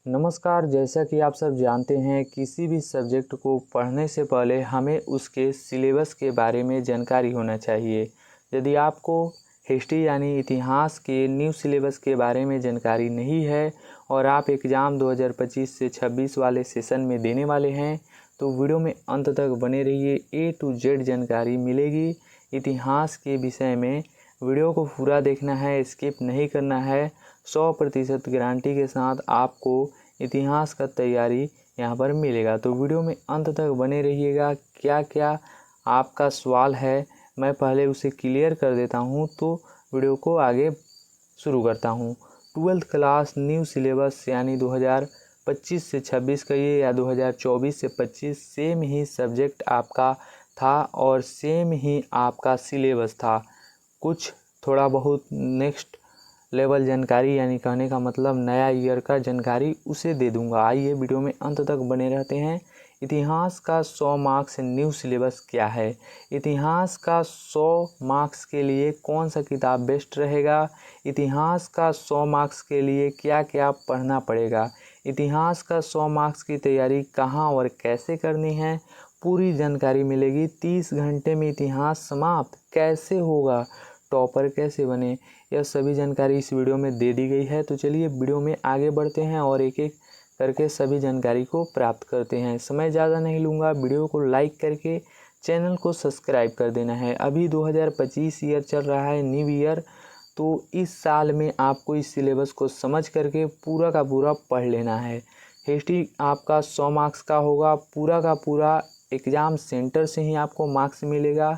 नमस्कार। जैसा कि आप सब जानते हैं, किसी भी सब्जेक्ट को पढ़ने से पहले हमें उसके सिलेबस के बारे में जानकारी होना चाहिए। यदि आपको हिस्ट्री यानी इतिहास के न्यू सिलेबस के बारे में जानकारी नहीं है और आप एग्ज़ाम 2025 से 26 वाले सेशन में देने वाले हैं, तो वीडियो में अंत तक बने रहिए। A to Z जानकारी मिलेगी इतिहास के विषय में। वीडियो को पूरा देखना है, स्किप नहीं करना है। 100% गारंटी के साथ आपको इतिहास का तैयारी यहाँ पर मिलेगा। तो वीडियो में अंत तक बने रहिएगा। क्या क्या आपका सवाल है मैं पहले उसे क्लियर कर देता हूँ, तो वीडियो को आगे शुरू करता हूँ। 12th क्लास न्यू सिलेबस यानी 2025 से 26 कहिए या 2024 से 25 सेम ही सब्जेक्ट आपका था और सेम ही आपका सिलेबस था। कुछ थोड़ा बहुत नेक्स्ट लेवल जानकारी यानी कहने का मतलब नया ईयर का जानकारी उसे दे दूंगा। आइए वीडियो में अंत तक बने रहते हैं। इतिहास का 100 मार्क्स न्यू सिलेबस क्या है? इतिहास का 100 मार्क्स के लिए कौन सा किताब बेस्ट रहेगा? इतिहास का 100 मार्क्स के लिए क्या क्या पढ़ना पड़ेगा? इतिहास का 100 मार्क्स की तैयारी कहाँ और कैसे करनी है, पूरी जानकारी मिलेगी। 30 घंटे में इतिहास समाप्त कैसे होगा, टॉपर कैसे बने, यह सभी जानकारी इस वीडियो में दे दी गई है। तो चलिए वीडियो में आगे बढ़ते हैं और एक एक करके सभी जानकारी को प्राप्त करते हैं। समय ज़्यादा नहीं लूँगा, वीडियो को लाइक करके चैनल को सब्सक्राइब कर देना है। अभी 2025 ईयर चल रहा है, न्यू ईयर, तो इस साल में आपको इस सिलेबस को समझ करके पूरा का पूरा पढ़ लेना है। हिस्ट्री आपका 100 मार्क्स का होगा, पूरा का पूरा एग्ज़ाम सेंटर से ही आपको मार्क्स मिलेगा।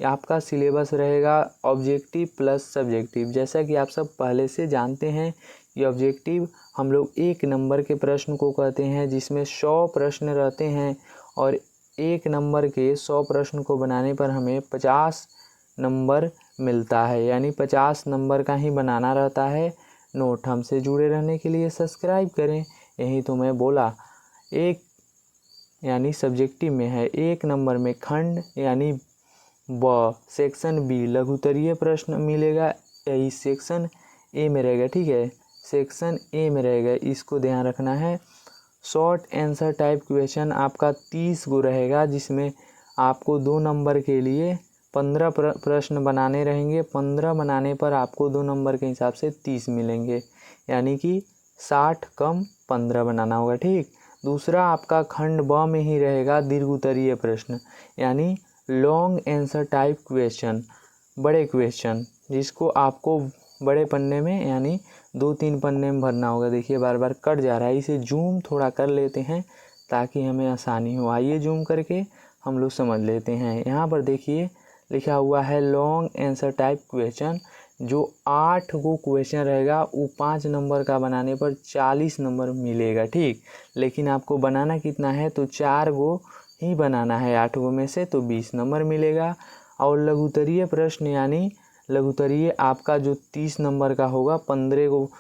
आपका सिलेबस रहेगा ऑब्जेक्टिव प्लस सब्जेक्टिव। जैसा कि आप सब पहले से जानते हैं, ये ऑब्जेक्टिव हम लोग 1 नंबर के प्रश्न को कहते हैं, जिसमें 100 प्रश्न रहते हैं और 1 नंबर के 100 प्रश्न को बनाने पर हमें 50 नंबर मिलता है, यानी 50 नंबर का ही बनाना रहता है। नोट हमसे जुड़े रहने के लिए सब्सक्राइब करें। यही तो मैं बोला, एक यानी सब्जेक्टिव में है 1 नंबर में खंड यानी सेक्शन बी लघुत्तरीय प्रश्न मिलेगा, यही सेक्शन ए में रहेगा। ठीक है, सेक्शन ए में रहेगा, इसको ध्यान रखना है। शॉर्ट आंसर टाइप क्वेश्चन आपका 30 गो रहेगा, जिसमें आपको 2 नंबर के लिए 15 प्रश्न बनाने रहेंगे। 15 बनाने पर आपको 2 नंबर के हिसाब से 30 मिलेंगे, यानी कि 60 कम 15 बनाना होगा। ठीक, दूसरा आपका खंड ब में ही रहेगा दीर्घ-उत्तरीय प्रश्न, यानी लॉन्ग आंसर टाइप क्वेश्चन, बड़े क्वेश्चन, जिसको आपको बड़े पन्ने में यानी 2-3 पन्ने में भरना होगा। देखिए बार बार कट जा रहा है, इसे जूम थोड़ा कर लेते हैं ताकि हमें आसानी हो। आइए जूम करके हम लोग समझ लेते हैं। यहाँ पर देखिए लिखा हुआ है लॉन्ग आंसर टाइप क्वेश्चन, जो 8 गो क्वेश्चन रहेगा, वो 5 नंबर का बनाने पर 40 नंबर मिलेगा। ठीक, लेकिन आपको बनाना कितना है, तो 4 गो ही बनाना है 8 गो में से, तो 20 नंबर मिलेगा। और लघुत्तरीय प्रश्न यानी लघुत्तरीय आपका जो 30 नंबर का होगा, 15 गो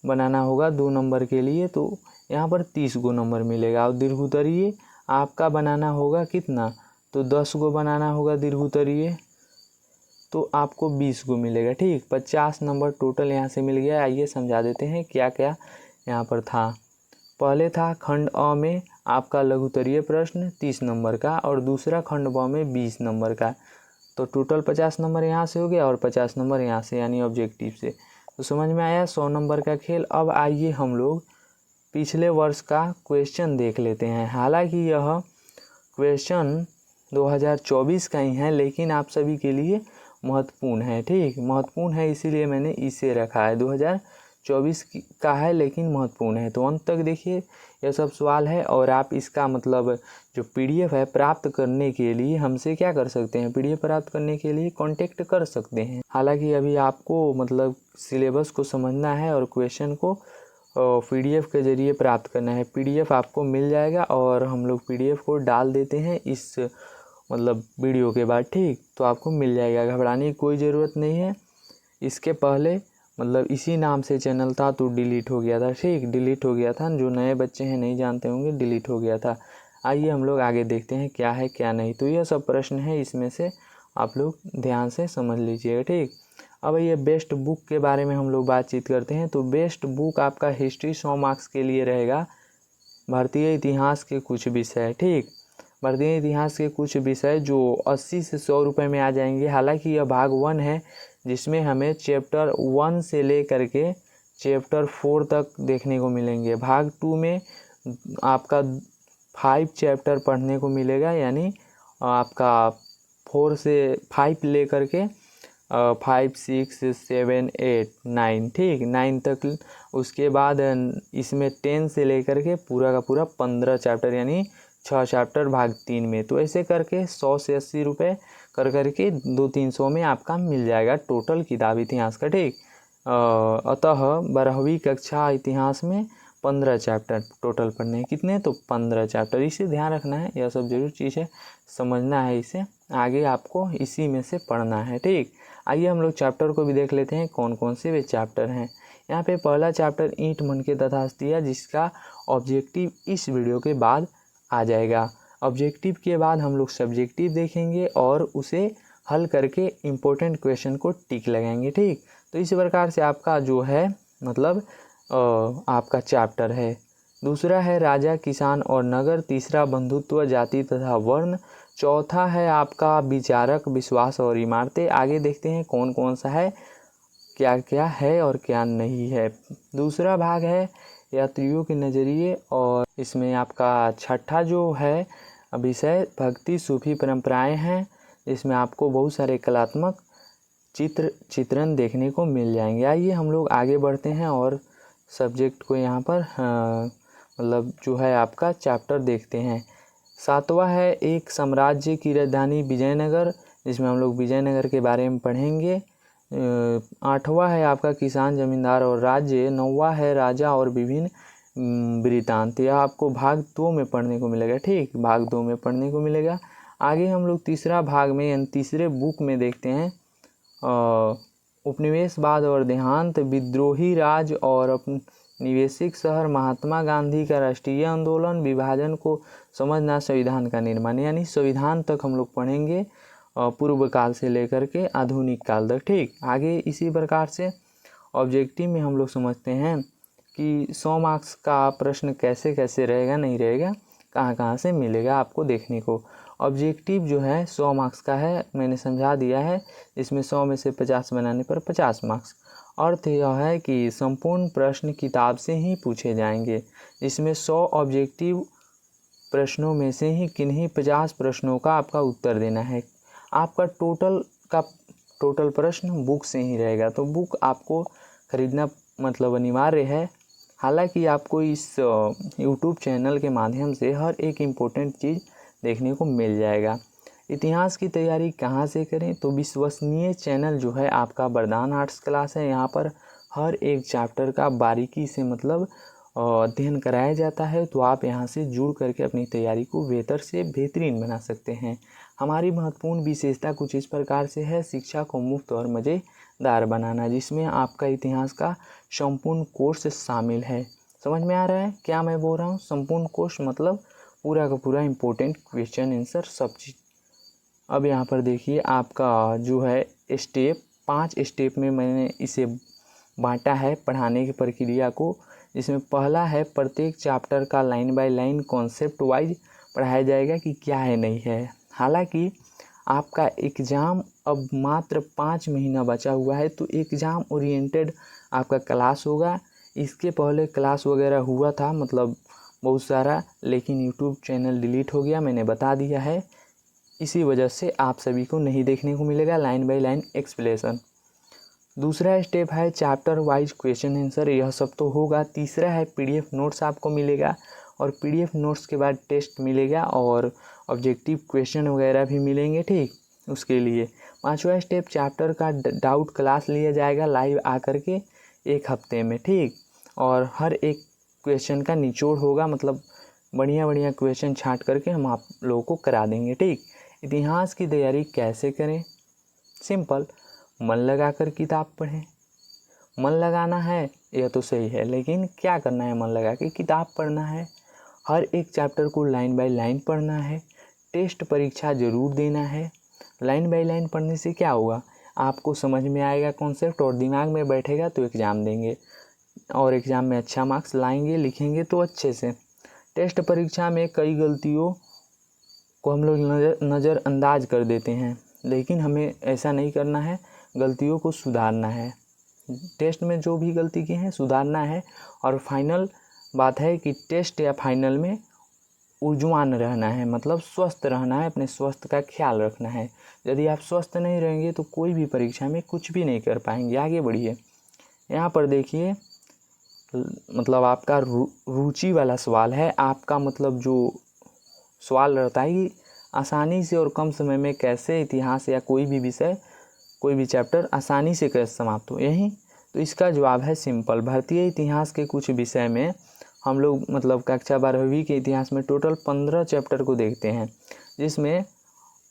बनाना होगा 2 नंबर के लिए, तो यहाँ पर 30 गो नंबर मिलेगा। और दीर्घोत्तरीय आपका बनाना होगा कितना, तो 10 गो बनाना होगा दीर्घोत्तरीय, तो आपको 20 गो मिलेगा। ठीक, 50 नंबर टोटल यहाँ से मिल गया। आइए समझा देते हैं क्या क्या यहाँ पर था। पहले था खंड अ में आपका लघुत्तरीय प्रश्न 30 नंबर का, और दूसरा खंड ब में 20 नंबर का, तो टोटल 50 नंबर यहाँ से हो गया और 50 नंबर यहाँ से, यानी ऑब्जेक्टिव से। तो समझ में आया 100 नंबर का खेल। अब आइए हम लोग पिछले वर्ष का क्वेश्चन देख लेते हैं। हालांकि यह क्वेश्चन 2024 का ही है, लेकिन आप सभी के लिए महत्वपूर्ण है। ठीक, महत्वपूर्ण है इसीलिए मैंने इसे रखा है। 2024 का है लेकिन महत्वपूर्ण है, तो अंत तक देखिए। यह सब सवाल है और आप इसका मतलब जो PDF है प्राप्त करने के लिए हमसे क्या कर सकते हैं, PDF प्राप्त करने के लिए कांटेक्ट कर सकते हैं। हालांकि अभी आपको मतलब सिलेबस को समझना है और क्वेश्चन को PDF के ज़रिए प्राप्त करना है। PDF आपको मिल जाएगा और हम लोग PDF को डाल देते हैं इस मतलब वीडियो के बाद। ठीक, तो आपको मिल जाएगा, घबराने की कोई ज़रूरत नहीं है। इसके पहले मतलब इसी नाम से चैनल था तो डिलीट हो गया था। ठीक, डिलीट हो गया था, जो नए बच्चे हैं नहीं जानते होंगे, डिलीट हो गया था। आइए हम लोग आगे देखते हैं क्या है क्या नहीं। तो यह सब प्रश्न है, इसमें से आप लोग ध्यान से समझ लीजिएगा। ठीक, अब ये बेस्ट बुक के बारे में हम लोग बातचीत करते हैं। तो बेस्ट बुक आपका हिस्ट्री 100 मार्क्स के लिए रहेगा। भारतीय इतिहास के कुछ विषय, ठीक, भारतीय इतिहास के कुछ विषय जो 80 से 100 रुपये में आ जाएंगे। हालांकि यह भाग 1 है जिसमें हमें चैप्टर 1 से ले करके चैप्टर 4 तक देखने को मिलेंगे। भाग 2 में आपका 5 चैप्टर पढ़ने को मिलेगा, यानी आपका 4 से 5 ले करके 5, 6, 7, 8, 9, ठीक, 9 तक। उसके बाद इसमें 10 से लेकर के पूरा का पूरा 15 चैप्टर, यानी 6 चैप्टर भाग 3 में। तो ऐसे करके 100 से 80 रुपये कर करके 200-300 में आपका मिल जाएगा टोटल किताब इतिहास का, ठीक। अतः 12वीं कक्षा इतिहास में 15 चैप्टर टोटल पढ़ने हैं। कितने? तो 15 चैप्टर। इसे ध्यान रखना है, यह सब जरूर चीज़ है, समझना है इसे, आगे आपको इसी में से पढ़ना है, ठीक। आइए हम लोग चैप्टर को भी देख लेते हैं कौन कौन से वे चैप्टर हैं। यहाँ पे पहला चैप्टर ईंट मनके तथा हस्तियाँ, जिसका ऑब्जेक्टिव इस वीडियो के बाद आ जाएगा। ऑब्जेक्टिव के बाद हम लोग सब्जेक्टिव देखेंगे और उसे हल करके इम्पोर्टेंट क्वेश्चन को टिक लगाएंगे, ठीक। तो इस प्रकार से आपका जो है मतलब आपका चैप्टर है। दूसरा है राजा, किसान और नगर। तीसरा बंधुत्व, जाति तथा वर्ण। चौथा है आपका विचारक, विश्वास और इमारतें। आगे देखते हैं कौन कौन सा है, क्या क्या है और क्या नहीं है। दूसरा भाग है यात्रियों के नज़रिए, और इसमें आपका छठा जो है विषय भक्ति सूफी परंपराएं हैं। इसमें आपको बहुत सारे कलात्मक चित्रण देखने को मिल जाएंगे। आइए हम लोग आगे बढ़ते हैं और सब्जेक्ट को यहाँ पर मतलब जो है आपका चैप्टर देखते हैं। सातवां है एक साम्राज्य की राजधानी विजयनगर, जिसमें हम लोग विजयनगर के बारे में पढ़ेंगे। 8वां है आपका किसान, जमींदार और राज्य। 9वां है राजा और विभिन्न वृत्तांत। यह आपको भाग 2 में पढ़ने को मिलेगा, ठीक, भाग 2 में पढ़ने को मिलेगा। आगे हम लोग तीसरा भाग में यानी तीसरे बुक में देखते हैं उपनिवेशवाद और देहांत, विद्रोही राज और निवेशिक शहर, महात्मा गांधी का राष्ट्रीय आंदोलन, विभाजन को समझना, संविधान का निर्माण। यानी संविधान तक हम लोग पढ़ेंगे पूर्व काल से लेकर के आधुनिक काल तक, ठीक। आगे इसी प्रकार से ऑब्जेक्टिव में हम लोग समझते हैं कि 100 मार्क्स का प्रश्न कैसे कैसे रहेगा, नहीं रहेगा, कहाँ कहाँ से मिलेगा आपको देखने को। ऑब्जेक्टिव जो है 100 मार्क्स का है, मैंने समझा दिया है। इसमें 100 में से 50 बनाने पर 50 मार्क्स। अर्थ यह है कि संपूर्ण प्रश्न किताब से ही पूछे जाएंगे। इसमें 100 ऑब्जेक्टिव प्रश्नों में से ही किन्हीं 50 प्रश्नों का आपका उत्तर देना है। आपका टोटल प्रश्न बुक से ही रहेगा, तो बुक आपको खरीदना मतलब अनिवार्य है। हालांकि आपको इस YouTube चैनल के माध्यम से हर एक इम्पोर्टेंट चीज़ देखने को मिल जाएगा। इतिहास की तैयारी कहाँ से करें? तो विश्वसनीय चैनल जो है आपका वरदान आर्ट्स क्लास है। यहाँ पर हर एक चैप्टर का बारीकी से मतलब अध्ययन कराया जाता है, तो आप यहाँ से जुड़ करके अपनी तैयारी को बेहतर से बेहतरीन बना सकते हैं। हमारी महत्वपूर्ण विशेषता कुछ इस प्रकार से है, शिक्षा को मुफ्त और मज़ेदार बनाना, जिसमें आपका इतिहास का संपूर्ण कोर्स शामिल है। समझ में आ रहा है क्या मैं बोल रहा हूँ? संपूर्ण कोर्स मतलब पूरा का पूरा इम्पोर्टेंट क्वेश्चन आंसर सब चीज़। अब यहाँ पर देखिए आपका जो है स्टेप 5 स्टेप में मैंने इसे बांटा है पढ़ाने की प्रक्रिया को। जिसमें पहला है प्रत्येक चैप्टर का line by line concept wise पढ़ाया जाएगा कि क्या है नहीं है। हालांकि आपका एग्ज़ाम अब मात्र 5 महीना बचा हुआ है, तो एग्ज़ाम ओरिएंटेड आपका क्लास होगा। इसके पहले क्लास वगैरह हुआ था मतलब बहुत सारा, लेकिन YouTube चैनल डिलीट हो गया, मैंने बता दिया है। इसी वजह से आप सभी को नहीं देखने को मिलेगा लाइन बाय लाइन एक्सप्लेनेशन। दूसरा स्टेप है चैप्टर वाइज क्वेश्चन आंसर, यह सब तो होगा। तीसरा है PDF नोट्स आपको मिलेगा, और PDF नोट्स के बाद टेस्ट मिलेगा और ऑब्जेक्टिव क्वेश्चन वगैरह भी मिलेंगे, ठीक, उसके लिए। 5वां स्टेप चैप्टर का डाउट क्लास लिया जाएगा लाइव आकर के 1 हफ्ते में, ठीक, और हर एक क्वेश्चन का निचोड़ होगा, मतलब बढ़िया बढ़िया क्वेश्चन छांट करके हम आप लोगों को करा देंगे, ठीक। इतिहास की तैयारी कैसे करें? सिंपल, मन लगाकर किताब पढ़ें। मन लगाना है यह तो सही है, लेकिन क्या करना है? मन लगा के किताब पढ़ना है। हर एक चैप्टर को लाइन बाय लाइन पढ़ना है। टेस्ट परीक्षा ज़रूर देना है। लाइन बाय लाइन पढ़ने से क्या होगा? आपको समझ में आएगा कॉन्सेप्ट और दिमाग में बैठेगा तो एग्ज़ाम देंगे और एग्ज़ाम में अच्छा मार्क्स लाएंगे, लिखेंगे तो अच्छे से। टेस्ट परीक्षा में कई गलतियों को हम लोग नज़रअंदाज कर देते हैं, लेकिन हमें ऐसा नहीं करना है, गलतियों को सुधारना है। टेस्ट में जो भी गलती की है सुधारना है। और फाइनल बात है कि टेस्ट या फाइनल में ऊर्जावान रहना है, मतलब स्वस्थ रहना है, अपने स्वास्थ्य का ख्याल रखना है। यदि आप स्वस्थ नहीं रहेंगे तो कोई भी परीक्षा में कुछ भी नहीं कर पाएंगे। आगे बढ़िए, यहाँ पर देखिए, मतलब आपका रुचि वाला सवाल है। आपका मतलब जो सवाल रहता है कि आसानी से और कम समय में कैसे इतिहास या कोई भी विषय, कोई भी चैप्टर आसानी से कैसे समाप्त हो, यही तो इसका जवाब है सिंपल। भारतीय इतिहास के कुछ विषय में हम लोग मतलब कक्षा 12वीं के इतिहास में टोटल 15 चैप्टर को देखते हैं, जिसमें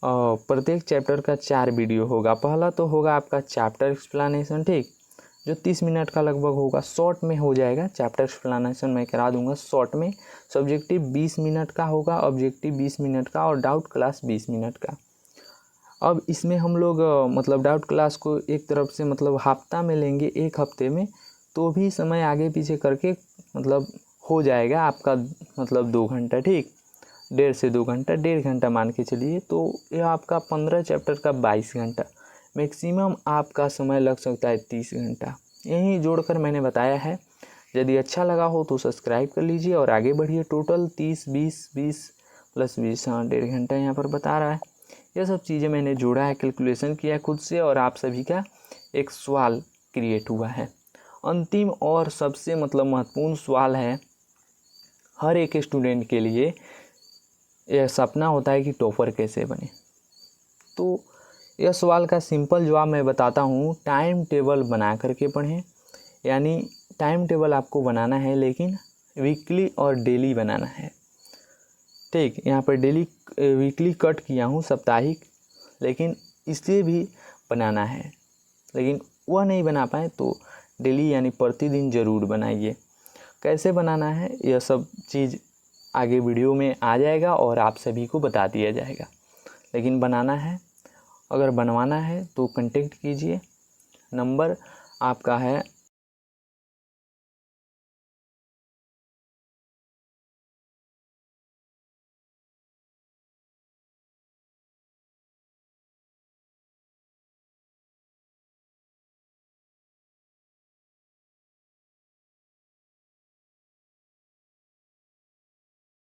प्रत्येक चैप्टर का 4 वीडियो होगा। पहला तो होगा आपका चैप्टर एक्सप्लेनेशन, ठीक, जो 30 मिनट का लगभग होगा, शॉर्ट में हो जाएगा। चैप्टर एक्सप्लेनेशन मैं करा दूंगा शॉर्ट में। सब्जेक्टिव 20 मिनट का होगा, ऑब्जेक्टिव 20 मिनट का और डाउट क्लास 20 मिनट का। अब इसमें हम लोग मतलब डाउट क्लास को एक तरफ से मतलब हफ्ता में लेंगे, एक हफ्ते में, तो भी समय आगे पीछे करके मतलब हो जाएगा आपका मतलब 2 घंटा, ठीक, 1.5 से 2 घंटा, 1.5 घंटा मान के चलिए। तो यह आपका 15 चैप्टर का 22 घंटा, मैक्सिमम आपका समय लग सकता है 30 घंटा। यही जोड़कर मैंने बताया है। यदि अच्छा लगा हो तो सब्सक्राइब कर लीजिए और आगे बढ़िए। टोटल 30, 20 प्लस 20, हाँ 1.5 घंटा यहाँ पर बता रहा है। यह सब चीज़ें मैंने जोड़ा है, कैलकुलेशन किया है खुद से, और आप सभी का एक सवाल क्रिएट हुआ है। अंतिम और सबसे मतलब महत्वपूर्ण सवाल है, हर एक स्टूडेंट के लिए यह सपना होता है कि टॉपर कैसे बने। तो यह सवाल का सिंपल जवाब मैं बताता हूँ, टाइम टेबल बना करके पढ़ें। यानी टाइम टेबल आपको बनाना है, लेकिन वीकली और डेली बनाना है, ठीक। यहाँ पर डेली वीकली कट किया हूँ, साप्ताहिक, लेकिन इसलिए भी बनाना है, लेकिन वह नहीं बना पाए तो डेली यानी प्रतिदिन ज़रूर बनाइए। कैसे बनाना है यह सब चीज़ आगे वीडियो में आ जाएगा और आप सभी को बता दिया जाएगा, लेकिन बनाना है। अगर बनवाना है तो कांटेक्ट कीजिए, नंबर आपका है